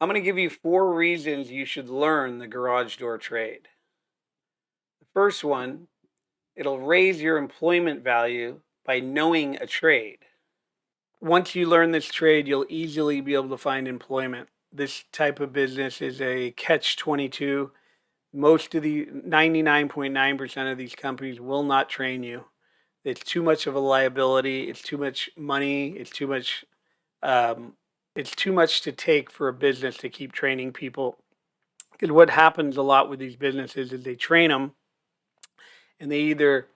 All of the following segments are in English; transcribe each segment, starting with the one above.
I'm going to give you 4 reasons you should learn the garage door trade. The first one, it'll raise your employment value by knowing a trade. Once you learn this trade, you'll easily be able to find employment. This type of business is a catch 22. Most of the 99.9% of these companies will not train you. It's too much of a liability. It's too much money. Um, it's too much to take for a business to keep training people. Because what happens a lot with these businesses is they train them, and they either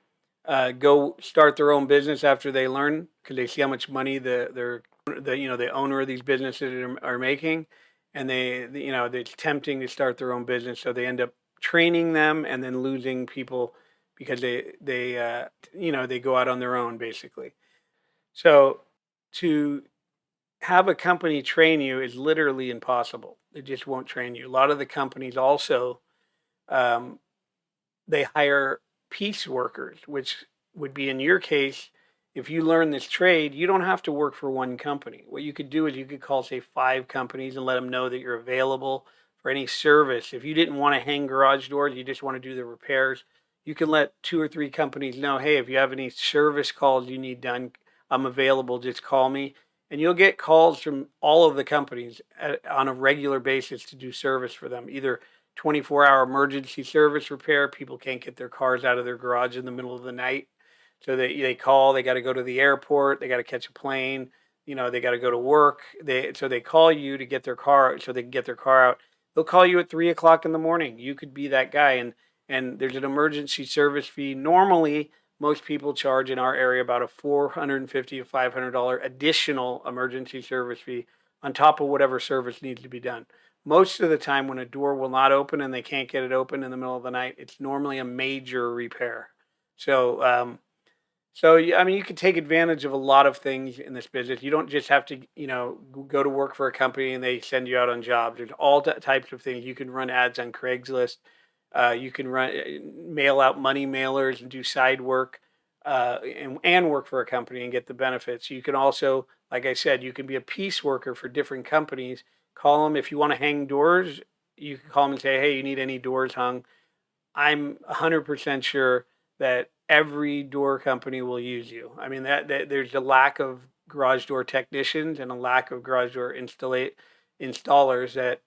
go start their own business after they learn because they see how much money the owner of these businesses are making, and it's tempting to start their own business, so they end up training them and then losing people because they go out on their own basically. So to have a company train you is literally impossible. It just won't train you. A lot of the companies also um, they hire piece workers, which would be in your case. If you learn this trade, you don't have to work for one company. What you could do is you could call, say, 5 companies and let them know that you're available for any service. If you didn't want to hang garage doors, you just want to do the repairs, you can let 2 or 3 companies know, hey, if you have any service calls you need done, I'm available, just call me. And you'll get calls from all of the companies on a regular basis to do service for them, either 24-hour emergency service repair. People can't get their cars out of their garage in the middle of the night. So they call, they got to go to the airport, they got to catch a plane, they got to go to work. They call you to get their car so they can get their car out. They'll call you at 3 o'clock in the morning. You could be that guy. And there's an emergency service fee. Normally, most people charge in our area about a $450 to $500 additional emergency service fee on top of whatever service needs to be done. Most of the time, when a door will not open and they can't get it open in the middle of the night, it's normally a major repair. So, I mean, you can take advantage of a lot of things in this business. You don't just have to, go to work for a company and they send you out on jobs. There's all types of things. You can run ads on Craigslist. You can mail out money mailers and do side work, and work for a company and get the benefits. You can also, like I said, you can be a piece worker for different companies. Call them if you want to hang doors. You can call them and say, hey, you need any doors hung? I'm 100% sure that every door company will use you. I mean, that there's a lack of garage door technicians and a lack of garage door installers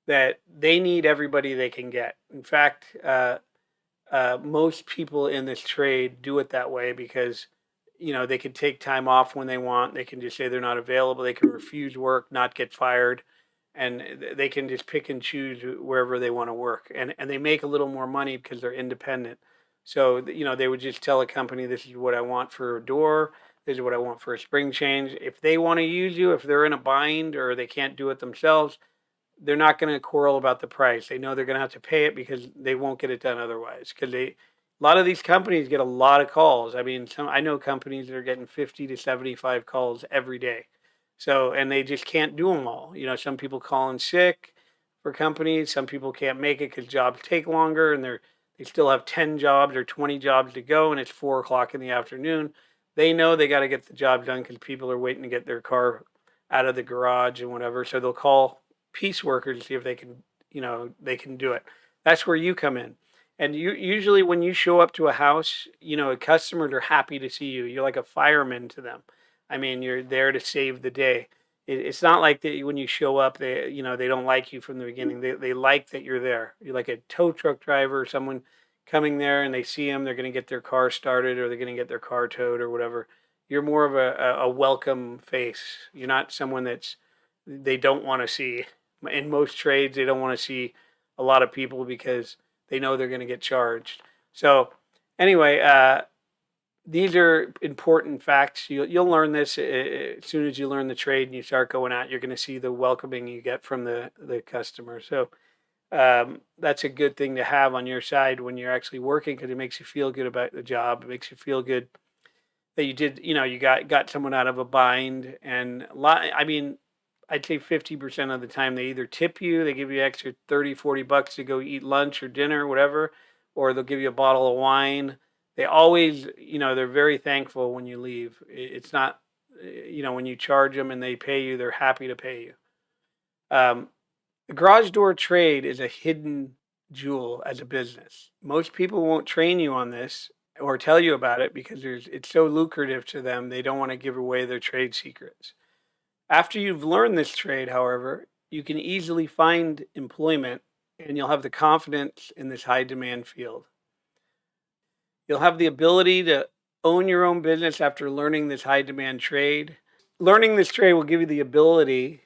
that they need everybody they can get. In fact, most people in this trade do it that way because they can take time off when they want. They can just say they're not available. They can refuse work, not get fired, and they can just pick and choose wherever they want to work. And they make a little more money because they're independent. So they would just tell a company, this is what I want for a door. This is what I want for a spring change. If they want to use you, if they're in a bind or they can't do it themselves, they're not going to quarrel about the price. They know they're going to have to pay it because they won't get it done otherwise. Because a lot of these companies get a lot of calls. I mean, I know companies that are getting 50 to 75 calls every day. So, and they just can't do them all. Some people call in sick for companies. Some people can't make it because jobs take longer, and they still have 10 jobs or 20 jobs to go, and it's 4 o'clock in the afternoon. They know they got to get the job done because people are waiting to get their car out of the garage and whatever. So they'll call piece workers to see if they can do it. That's where you come in. And usually when you show up to a house, customers are happy to see you. You're like a fireman to them. I mean, you're there to save the day. It's not like that when you show up, they don't like you from the beginning. They like that you're there. You're like a tow truck driver or someone coming there, and they see them, they're going to get their car started or they're going to get their car towed or whatever. You're more of a welcome face. You're not someone they don't want to see. In most trades, they don't want to see a lot of people because they know they're going to get charged. So anyway, these are important facts. You'll learn this as soon as you learn the trade and you start going out. You're going to see the welcoming you get from the customer. So that's a good thing to have on your side when you're actually working, because it makes you feel good about the job. It makes you feel good that you did, you got someone out of a bind. And I mean, I'd say 50% of the time they either tip you, they give you extra 30, $40 to go eat lunch or dinner or whatever, or they'll give you a bottle of wine. They always, they're very thankful when you leave. It's not, when you charge them and they pay you, they're happy to pay you. The garage door trade is a hidden jewel as a business. Most people won't train you on this or tell you about it because it's so lucrative to them. They don't want to give away their trade secrets. After you've learned this trade, however, you can easily find employment and you'll have the confidence in this high demand field. You'll have the ability to own your own business after learning this high demand trade. Learning this trade will give you the ability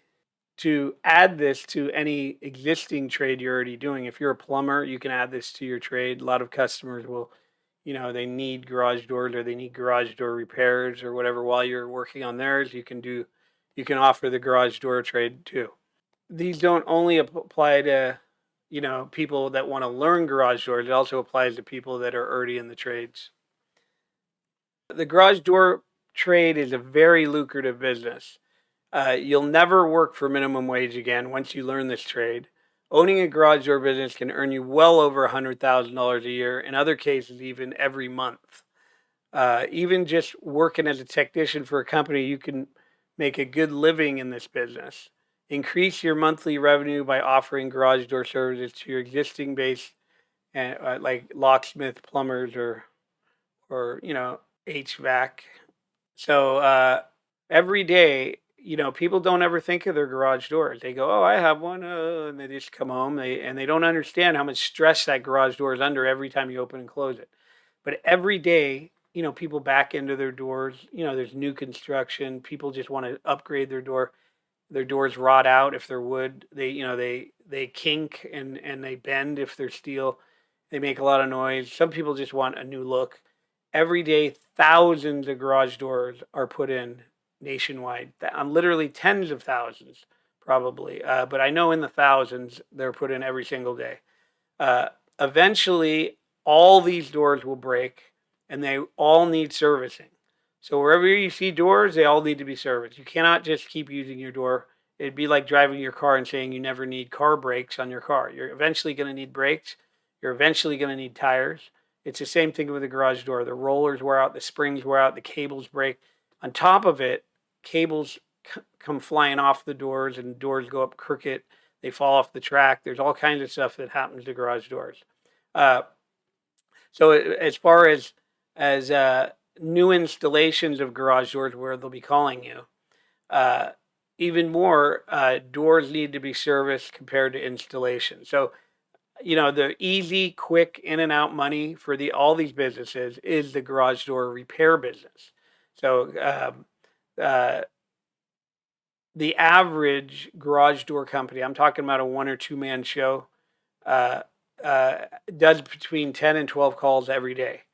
to add this to any existing trade you're already doing. If you're a plumber, you can add this to your trade. A lot of customers will, they need garage doors or they need garage door repairs or whatever while you're working on theirs. You can offer the garage door trade too. These don't only apply to, people that want to learn garage doors. It also applies to people that are already in the trades. The garage door trade is a very lucrative business. You'll never work for minimum wage again once you learn this trade. Owning a garage door business can earn you well over $100,000 a year, in other cases, even every month. Even just working as a technician for a company, you can make a good living in this business. Increase your monthly revenue by offering garage door services to your existing base, and like locksmith, plumbers, or HVAC. So every day, people don't ever think of their garage doors. They go, "Oh, I have one," and they just come home. They don't understand how much stress that garage door is under every time you open and close it. But every day, people back into their doors. There's new construction. People just want to upgrade their door. Their doors rot out if they're wood. They kink and they bend if they're steel. They make a lot of noise. Some people just want a new look. Every day, thousands of garage doors are put in nationwide. I'm literally tens of thousands, probably, but I know in the thousands they're put in every single day. Eventually, all these doors will break, and they all need servicing. So wherever you see doors, they all need to be serviced. You cannot just keep using your door. It'd be like driving your car and saying you never need car brakes on your car. You're eventually going to need brakes. You're eventually going to need tires. It's the same thing with the garage door. The rollers wear out, the springs wear out, the cables break. On top of it, cables come flying off the doors and doors go up crooked. They fall off the track. There's all kinds of stuff that happens to garage doors. So as far as new installations of garage doors, where they'll be calling you, even more doors need to be serviced compared to installation. So the easy, quick in and out money for all these businesses is the garage door repair business. So the average garage door company, I'm talking about a 1 or 2 man show, does between 10 and 12 calls every day.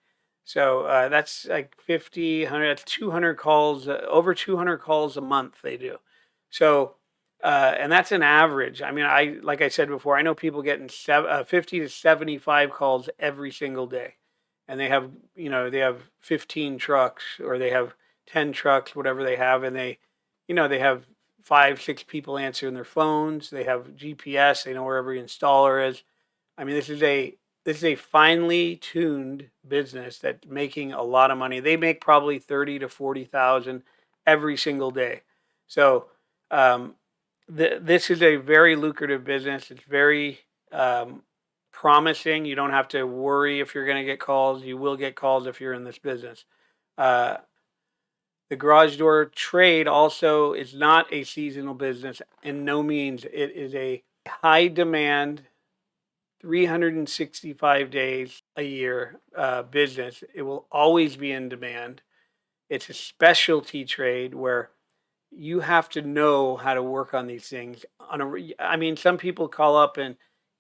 So that's like 50, 100, that's 200 calls, over 200 calls a month they do. So, and that's an average. I mean, like I said before, I know people getting 50 to 75 calls every single day. And they have, they have 15 trucks or they have 10 trucks, whatever they have. And they have 5, 6 people answering their phones. They have GPS. They know where every installer is. I mean, this is a finely tuned business that's making a lot of money. They make probably 30 to 40,000 every single day. So this is a very lucrative business. It's very promising. You don't have to worry if you're going to get calls. You will get calls if you're in this business. The garage door trade also is not a seasonal business. In no means. It is a high demand, 365 days a year business. It will always be in demand. It's a specialty trade where you have to know how to work on these things. I mean, some people call up and,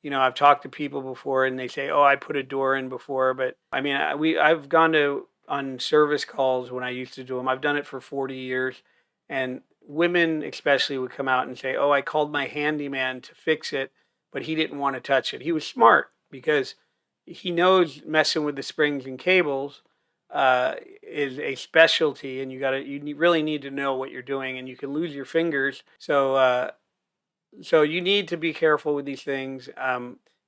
I've talked to people before and they say, "Oh, I put a door in before," but I mean, I've gone on service calls when I used to do them. I've done it for 40 years, and women especially would come out and say, "Oh, I called my handyman to fix it, but he didn't want to touch it." He was smart because he knows messing with the springs and cables is a specialty, and you really need to know what you're doing, and you can lose your fingers. So you need to be careful with these things.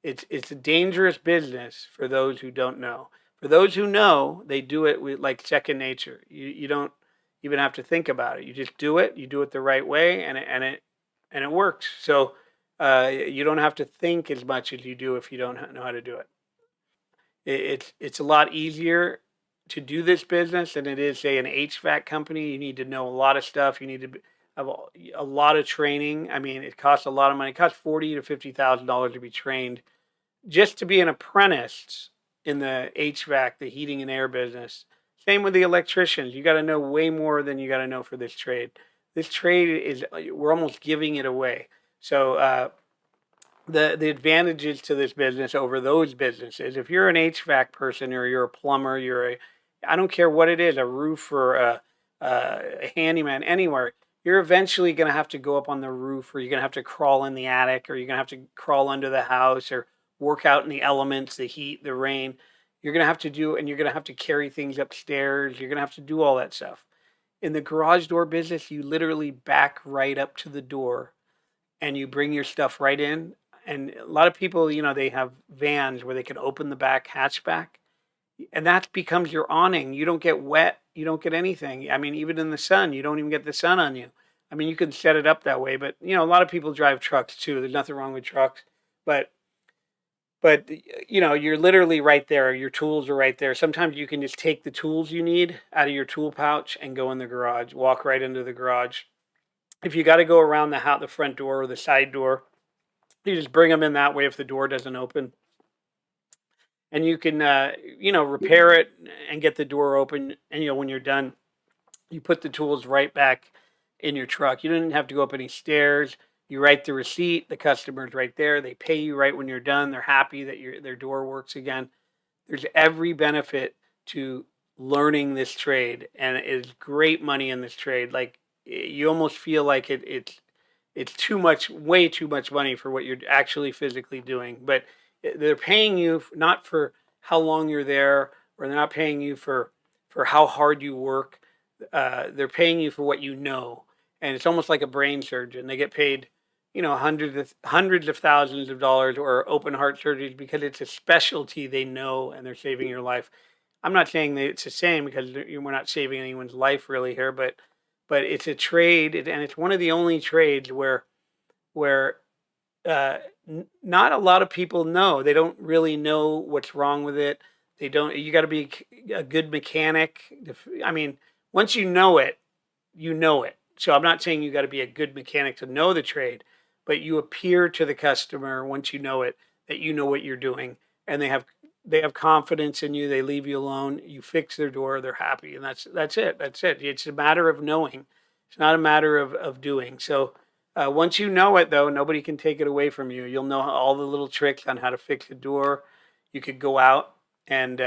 It's a dangerous business for those who don't know. For those who know, they do it with like second nature. You don't even have to think about it. You just do it. You do it the right way, and it works. So You don't have to think as much as you do if you don't know how to do it. It's a lot easier to do this business than it is, say, an HVAC company. You need to know a lot of stuff. You need to have a lot of training. I mean, it costs a lot of money. It costs $40,000 to $50,000 to be trained just to be an apprentice in the HVAC, the heating and air business. Same with the electricians. You got to know way more than you got to know for this trade. This trade is, we're almost giving it away. So the advantages to this business over those businesses, if you're an HVAC person or you're a plumber, I don't care what it is, a roofer, a handyman, anywhere, you're eventually going to have to go up on the roof, or you're going to have to crawl in the attic, or you're going to have to crawl under the house, or work out in the elements, the heat, the rain. You're going to have to do, and you're going to have to carry things upstairs. You're going to have to do all that stuff. In the garage door business, you literally back right up to the door and you bring your stuff right in. And a lot of people, they have vans where they can open the back hatchback, and that becomes your awning. You don't get wet. You don't get anything. I mean, even in the sun, you don't even get the sun on you. I mean, you can set it up that way, but a lot of people drive trucks too. There's nothing wrong with trucks, but you're literally right there. Your tools are right there. Sometimes you can just take the tools you need out of your tool pouch and go in the garage, walk right into the garage. If you got to go around the front door or the side door, you just bring them in that way if the door doesn't open. And you can, repair it and get the door open. And, when you're done, you put the tools right back in your truck. You didn't have to go up any stairs. You write the receipt. The customer's right there. They pay you right when you're done. They're happy that their door works again. There's every benefit to learning this trade, and it is great money in this trade. Like, you almost feel like it's too much, way too much money for what you're actually physically doing. But they're paying you not for how long you're there, or they're not paying you for how hard you work. They're paying you for what you know, and it's almost like a brain surgeon. They get paid, hundreds of thousands of dollars, or open heart surgeries, because it's a specialty they know, and they're saving your life. I'm not saying that it's the same, because we're not saving anyone's life really here, but it's a trade, and it's one of the only trades where not a lot of people know. They don't really know what's wrong with it. They don't. You got to be a good mechanic. I mean, once you know it, you know it. So I'm not saying you got to be a good mechanic to know the trade, but you appear to the customer, once you know it, that you know what you're doing, and they have confidence in you. They leave you alone. You fix their door. They're happy, and that's it. That's it. It's a matter of knowing. It's not a matter of doing. So once you know it, though, nobody can take it away from you. You'll know all the little tricks on how to fix a door. You could go out and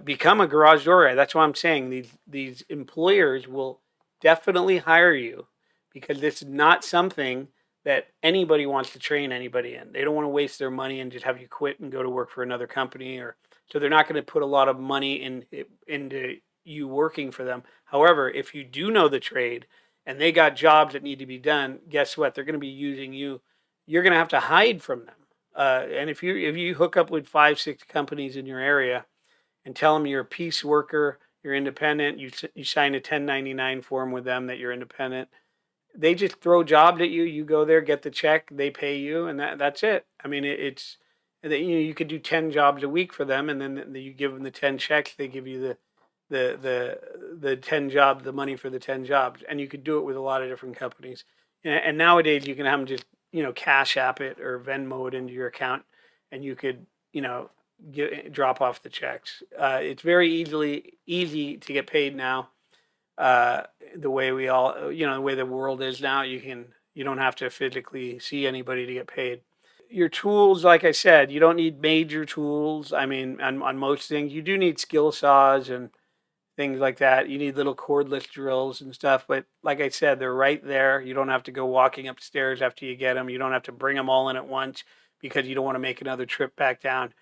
become a garage door guy. That's why I'm saying these employers will definitely hire you, because this is not something that anybody wants to train anybody in. They don't want to waste their money and just have you quit and go to work for another company, or so they're not going to put a lot of money into you working for them. However, if you do know the trade and they got jobs that need to be done, guess what? They're going to be using you. You're going to have to hide from them. And if you hook up with 5-6 companies in your area and tell them you're a piece worker, you're independent, you sign a 1099 form with them that you're independent, they just throw jobs at you. You go there, get the check, they pay you, and that's it. I mean, it's you could do 10 jobs a week for them, and then you give them the 10 checks. They give you the 10 jobs, the money for the 10 jobs, and you could do it with a lot of different companies. And nowadays, you can have them just Cash App it or Venmo it into your account, and you could drop off the checks. It's very easy to get paid now. The way the way the world is now, you don't have to physically see anybody to get paid. Your tools, like I said, you don't need major tools. I mean, on most things, you do need skill saws and things like that. You need little cordless drills and stuff, but like I said, they're right there. You don't have to go walking upstairs after you get them. You don't have to bring them all in at once, because you don't want to make another trip back down.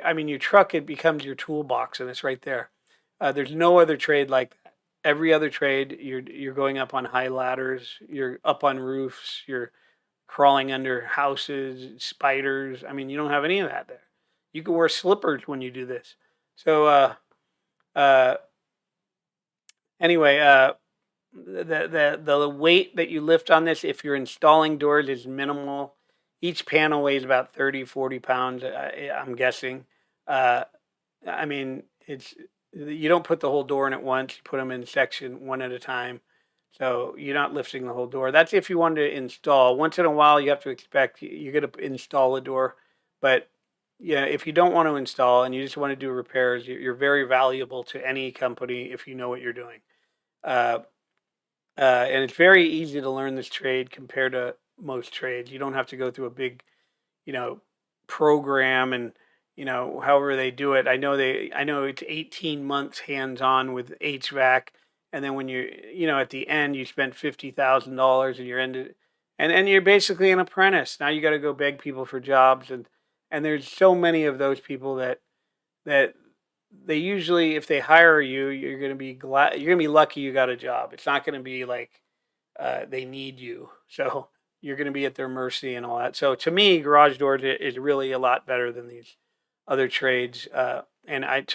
I mean, your truck, it becomes your toolbox, and it's right there. There's no other trade like that. Every other trade, you're going up on high ladders, you're up on roofs, you're crawling under houses, spiders. I mean, you don't have any of that there. You can wear slippers when you do this. So anyway, the weight that you lift on this, if you're installing doors, is minimal. Each panel weighs about 30-40 pounds, I'm guessing. Uh, I mean, it's you don't put the whole door in at once. You put them in section one at a time. So you're not lifting the whole door. That's if you want to install. Once in a while, you have to expect you're going to install a door. But yeah, if you don't want to install and you just want to do repairs, you're very valuable to any company if you know what you're doing. Uh, and it's very easy to learn this trade compared to most trades. You don't have to go through a big, you know, program and however they do it. I know it's 18 months hands on with HVAC, and then when you're at the end you spent $50,000 and you're ended, and you're basically an apprentice. Now you got to go beg people for jobs, and there's so many of those people that they usually, if they hire you, you're going to be glad, you're going to be lucky you got a job. It's not going to be like they need you. So you're going to be at their mercy and all that. So to me, garage doors is really a lot better than these other trades. To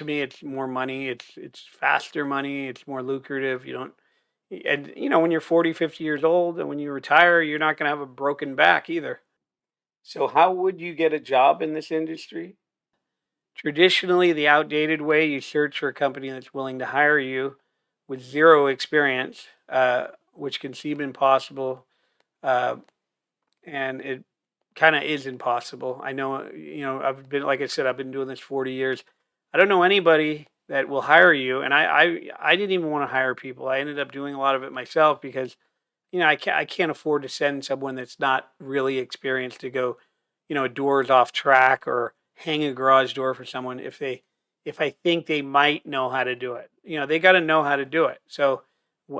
me, it's more money. It's faster money. It's more lucrative. You don't, and when you're 40, 50 years old and when you retire, you're not going to have a broken back either. So how would you get a job in this industry? Traditionally, the outdated way, you search for a company that's willing to hire you with zero experience, which can seem impossible, uh, and it kind of is impossible. I know, I've been, like I said, I've been doing this 40 years. I don't know anybody that will hire you, and I didn't even want to hire people. I ended up doing a lot of it myself because I can't afford to send someone that's not really experienced to go, doors off track or hang a garage door for someone if I think they might know how to do it. They got to know how to do it. So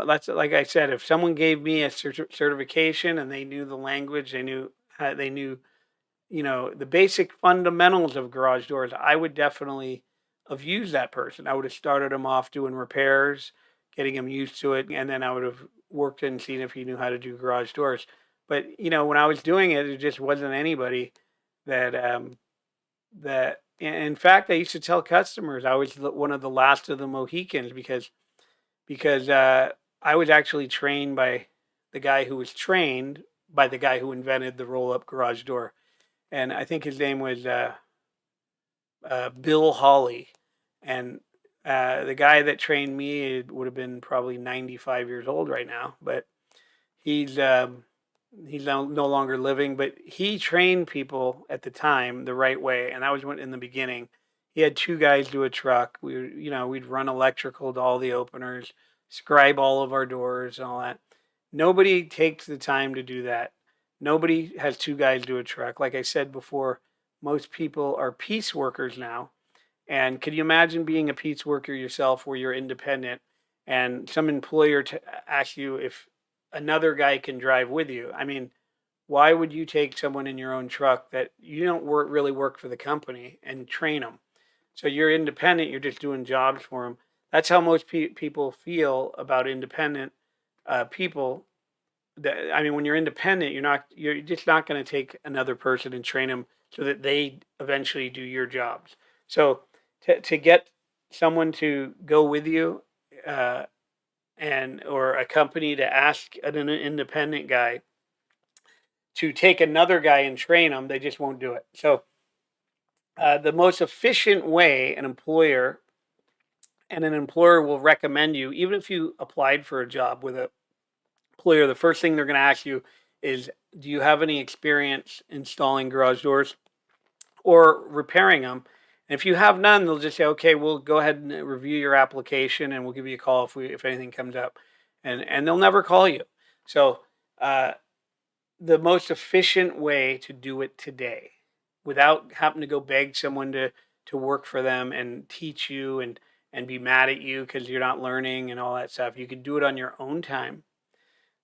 that's like I said, if someone gave me a certification and they knew the language, they knew the basic fundamentals of garage doors, I would definitely have used that person. I would have started him off doing repairs, getting him used to it, and then I would have worked and seen if he knew how to do garage doors. But when I was doing it, it just wasn't anybody that in fact, I used to tell customers I was one of the last of the Mohicans because I was actually trained by the guy who was trained by the guy who invented the roll up garage door, and I think his name was Bill Hawley, and the guy that trained me would have been probably 95 years old right now, but he's no longer living. But he trained people at the time the right way, and that was when in the beginning. He had two guys do a truck. We'd run electrical to all the openers, scribe all of our doors and all that. Nobody takes the time to do that. Nobody has two guys do a truck. Like I said before, most people are piece workers now. And could you imagine being a piece worker yourself where you're independent and some employer asks you if another guy can drive with you? I mean, why would you take someone in your own truck that you don't really work for the company and train them? So you're independent, you're just doing jobs for them. That's how most people feel about independent people. I mean, when you're independent, you're just not going to take another person and train them so that they eventually do your jobs. So to get someone to go with you, uh, and or a company to ask an independent guy to take another guy and train them, they just won't do it. So the most efficient way an employer will recommend you, even if you applied for a job with a employer, the first thing they're going to ask you is, do you have any experience installing garage doors or repairing them? And if you have none, they'll just say, okay, we'll go ahead and review your application and we'll give you a call if anything comes up. And they'll never call you. So the most efficient way to do it today, without having to go beg someone to work for them and teach you and be mad at you because you're not learning and all that stuff. You can do it on your own time.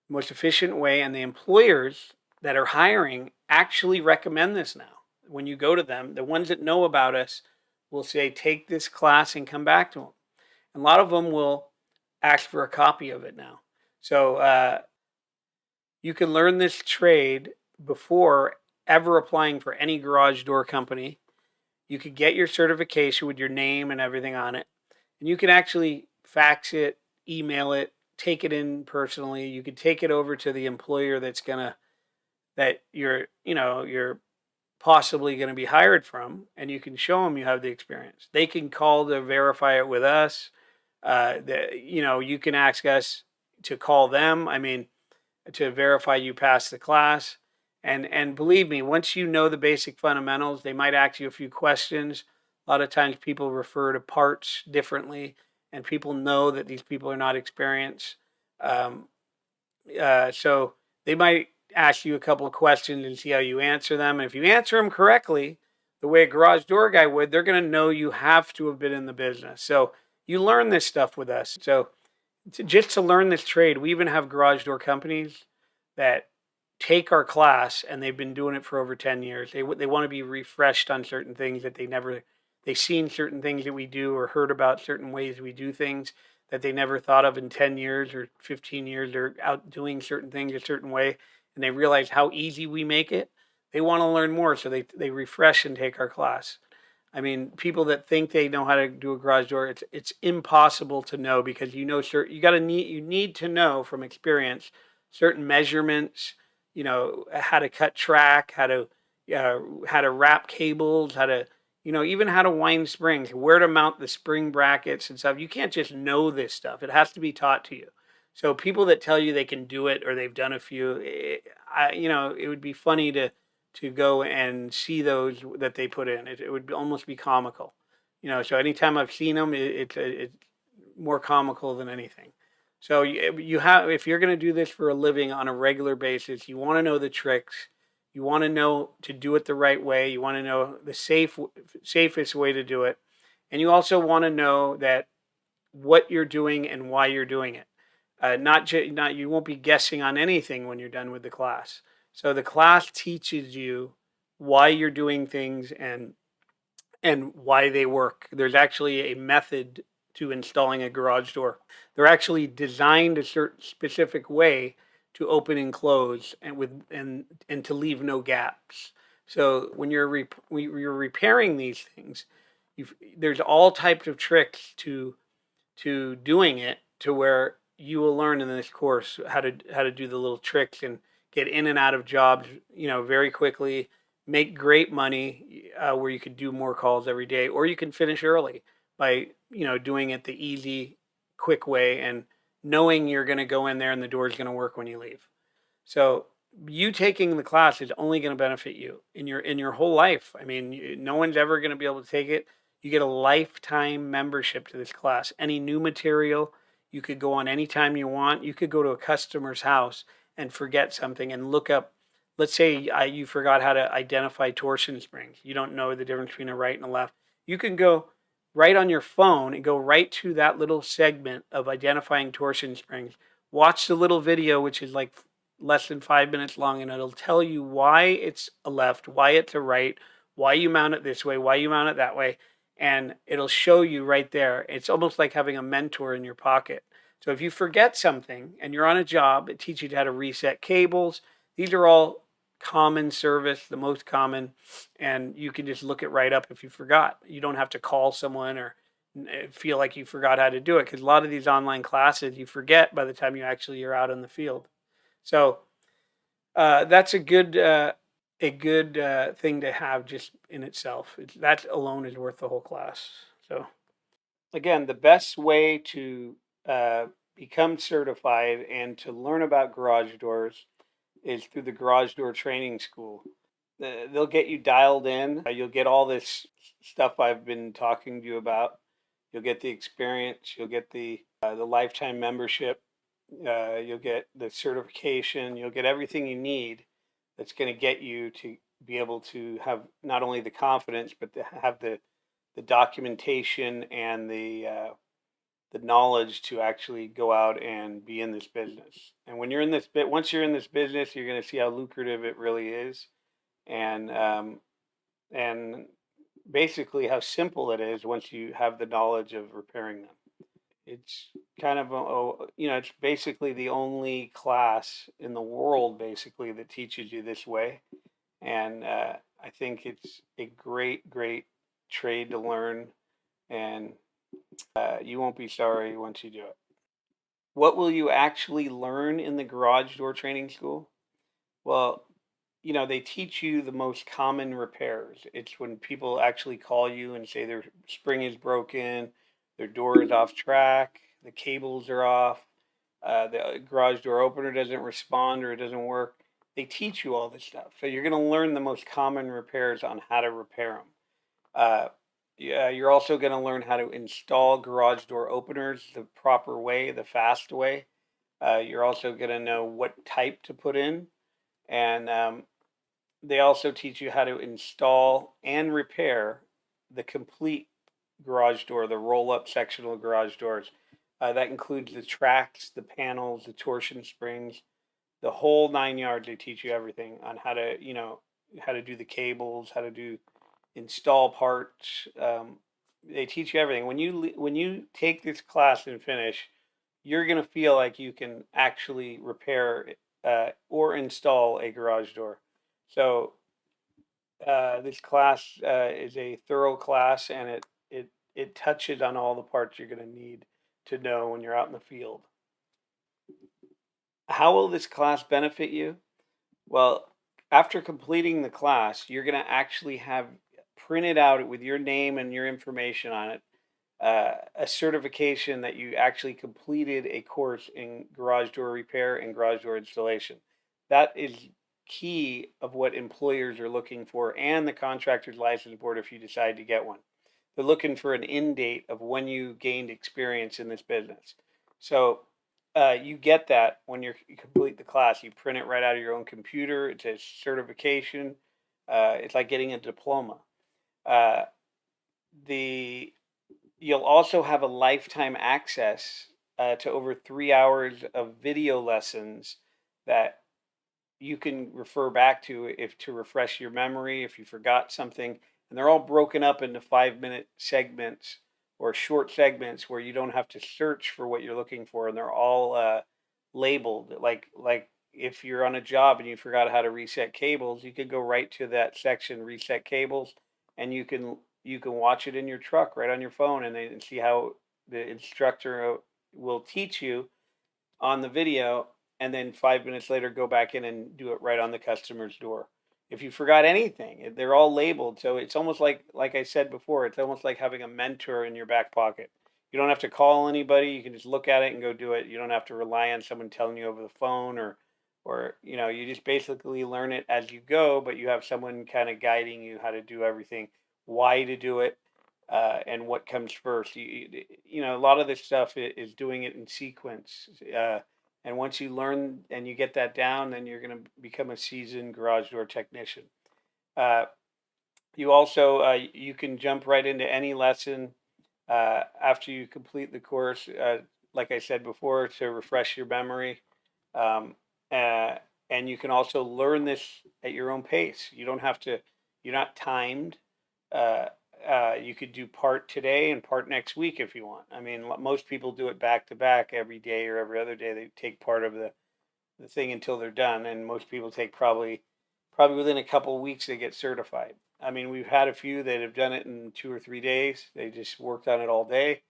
Most efficient way, and the employers that are hiring actually recommend this now. When you go to them, the ones that know about us will say, take this class and come back to them. And a lot of them will ask for a copy of it now. So you can learn this trade before ever applying for any garage door company. You could get your certification with your name and everything on it. And you can actually fax it, email it, take it in personally. You could take it over to the employer that you're possibly going to be hired from, and you can show them you have the experience. They can call to verify it with us. You can ask us to call them. I mean, to verify you passed the class. And believe me, once you know the basic fundamentals, they might ask you a few questions. A lot of times people refer to parts differently, and people know that these people are not experienced. Um, so they might ask you a couple of questions and see how you answer them. And if you answer them correctly, the way a garage door guy would, they're going to know you have to have been in the business. So you learn this stuff with us. So just to learn this trade, we even have garage door companies that take our class, and they've been doing it for over 10 years. They want to be refreshed on certain things that they've seen certain things that we do or heard about certain ways we do things that they never thought of in 10 years or 15 years. They're out doing certain things a certain way, and they realize how easy we make it. They want to learn more, so they refresh and take our class. I mean, people that think they know how to do a garage door, it's impossible to know, because you need to know from experience certain measurements, how to cut track, how to wrap cables, even how to wind springs, where to mount the spring brackets and stuff. You can't just know this stuff. It has to be taught to you. So people that tell you they can do it or they've done a few, it would be funny to go and see those that they put in. It would almost be comical, So anytime I've seen them, it's more comical than anything. So if you're going to do this for a living on a regular basis, you want to know the tricks. You want to know to do it the right way. You want to know the safest way to do it, and you also want to know that what you're doing and why you're doing it. Not you won't be guessing on anything when you're done with the class. So the class teaches you why you're doing things and why they work. There's actually a method to installing a garage door. They're actually designed a certain specific way to open and close and to leave no gaps. So when you're repairing these things, there's all types of tricks to doing it, to where you will learn in this course how to do the little tricks and get in and out of jobs, very quickly, make great money, where you could do more calls every day, or you can finish early by, doing it the easy, quick way, and knowing you're going to go in there and the door is going to work when you leave. So you taking the class is only going to benefit you in your whole life. I mean, no one's ever going to be able to take it. You get a lifetime membership to this class. Any new material, you could go on anytime you want. You could go to a customer's house and forget something and look up. Let's say you forgot how to identify torsion springs. You don't know the difference between a right and a left. You can go right on your phone and go right to that little segment of identifying torsion springs. Watch the little video, which is like less than 5 minutes long, and it'll tell you why it's a left, why it's a right, why you mount it this way, why you mount it that way, and it'll show you right there. It's almost like having a mentor in your pocket. So if you forget something and you're on a job, it teaches you how to reset cables. These are all common service, the most common, and you can just look it right up if you forgot. You don't have to call someone or feel like you forgot how to do it, because a lot of these online classes you forget by the time you're out in the field. So that's a good thing to have just in itself. That alone is worth the whole class. So again, the best way to become certified and to learn about garage doors is through the garage door training school. They'll get you dialed in. You'll get all this stuff I've been talking to you about. You'll get the experience. You'll get the lifetime membership. You'll get the certification. You'll get everything you need that's going to get you to be able to have not only the confidence, but to have the documentation and the knowledge to actually go out and be in this business. And when you're in this bit, once you're in this business, you're going to see how lucrative it really is, and basically how simple it is once you have the knowledge of repairing them. It's kind of it's basically the only class in the world basically that teaches you this way, and I think it's a great trade to learn, and you won't be sorry once you do it. What will you actually learn in the garage door training school? Well, they teach you the most common repairs. It's when people actually call you and say their spring is broken, their door is off track, the cables are off, the garage door opener doesn't respond or it doesn't work. They teach you all this stuff. So you're going to learn the most common repairs on how to repair them. Yeah, you're also going to learn how to install garage door openers the proper way, the fast way. You're also going to know what type to put in. And they also teach you how to install and repair the complete garage door, the roll up sectional garage doors. That includes the tracks, the panels, the torsion springs, the whole 9 yards. They teach you everything on how to do the cables, how to do install parts. They teach you everything. When you take this class and finish, you're gonna feel like you can actually repair or install a garage door. So this class is a thorough class, and it touches on all the parts you're gonna need to know when you're out in the field. How will this class benefit you? Well, after completing the class, you're going to actually have printed out with your name and your information on it, a certification that you actually completed a course in garage door repair and garage door installation. That is key of what employers are looking for, and the contractor's license board if you decide to get one. They're looking for an end date of when you gained experience in this business. So you get that when you complete the class. You print it right out of your own computer. It's a certification. It's like getting a diploma. Uh, the You'll also have a lifetime access to over 3 hours of video lessons that you can refer back to if to refresh your memory if you forgot something. And they're all broken up into 5 minute segments or short segments where you don't have to search for what you're looking for, and they're all labeled. Like if you're on a job and you forgot how to reset cables, you could go right to that section, reset cables, and you can watch it in your truck right on your phone, and see how the instructor will teach you on the video, and then 5 minutes later go back in and do it right on the customer's door. If you forgot anything, they're all labeled, so it's almost like I said before, it's almost like having a mentor in your back pocket. You don't have to call anybody, you can just look at it and go do it. You don't have to rely on someone telling you over the phone, or you just basically learn it as you go, but you have someone kind of guiding you how to do everything, why to do it, and what comes first. A lot of this stuff is doing it in sequence. And once you learn and you get that down, then you're going to become a seasoned garage door technician. Uh, you can jump right into any lesson after you complete the course. Like I said before, to refresh your memory. Um, uh, and you can also learn this at your own pace. You don't have to. You're not timed. Uh, you could do part today and part next week if you want. I mean, most people do it back to back every day or every other day. They take part of the thing until they're done, and most people take probably within a couple of weeks they get certified. I mean, we've had a few that have done it in 2 or 3 days. They just worked on it all day,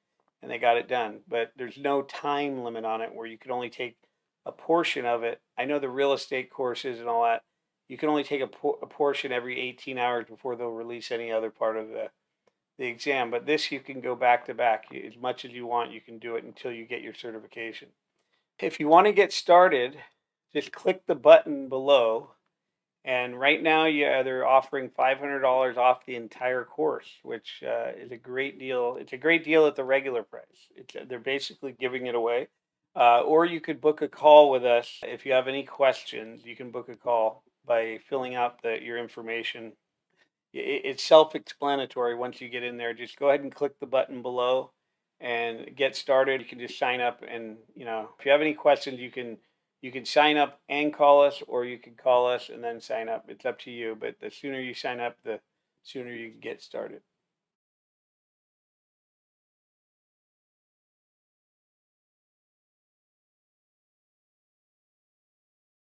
and they got it done. But there's no time limit on it where you can only take a portion of it. I know the real estate courses and all that. You can only take a portion every 18 hours before they'll release any other part of the exam. But this you can go back to back as much as you want. You can do it until you get your certification. If you want to get started, just click the button below. And right now, yeah, they're offering $500 off the entire course, which is a great deal. It's a great deal at the regular price. They're basically giving it away. Or you could book a call with us. If you have any questions, you can book a call by filling out your information. It's self-explanatory once you get in there. Just go ahead and click the button below and get started. You can just sign up, and if you have any questions, you can sign up and call us, or you can call us and then sign up. It's up to you, but the sooner you sign up, the sooner you can get started.